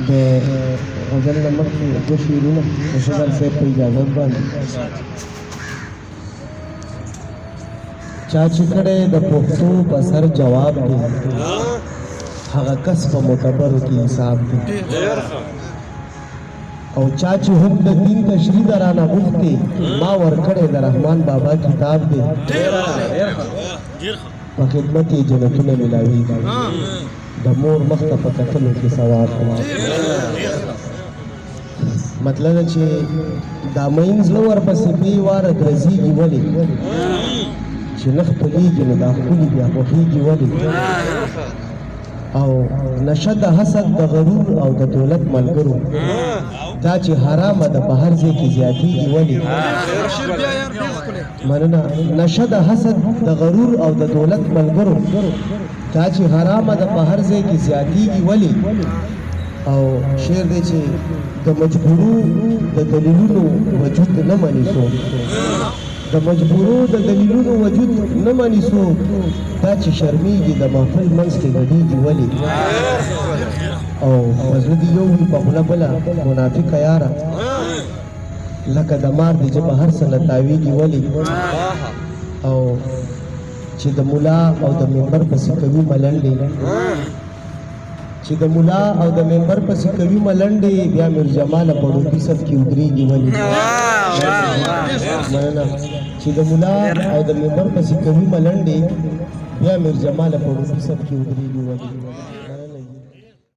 د غزل نه مخکې دوه شعرونه د شغل صاحب په اجازت باندې چا چې کړی د پښتو په سر جواب دی هغه کس په معتبرو کې حساب دی او چا چې هم د دین تشریح درانه غوښتې ما ورکړی د رحمان بابا کتاب دی په خدمت یې جنتونه ملاویږي د مور مخ ته په کتلو کې ثواب دی مطلب دا چې دا مین زړه ورپسې بې واره ګرځېږي ولې چې نه خپلېږي نو دا ښکلي بیا خوښېږي ولې او نشه د حسد د غرور او د دولت ملګرو دا چې حرامه ده په هر ځای کې زیاتېږي ولې مننه نشه د حسد د غرور او د دولت ملګرو دا چې حرامه ده په هر ځای کې زیاتېږي ولې او شعر دی چې د مجبورو د دلیلونو وجود نه مني څوک د مجبورو د دلیلونو وجود نه مني څوک دا چې شرمېږي د محفل منځ کې ګډېږي ولې او په زړه دې یو وي په خوله بله منافقه یاره لکه د مار د ژبه هر څه نه تاویږي ولې او چې د ملا او د ممبر پسې کوي ملنډې چې د ملا او د ممبر پسې کوي ملنډې بیا میرجماله په روپي صف کې ودرېږي ولې مننه چې د ملا او د ممبر پسې کوي ملنډې بیا میرجماله په روپي صف کې ودرېږي ولې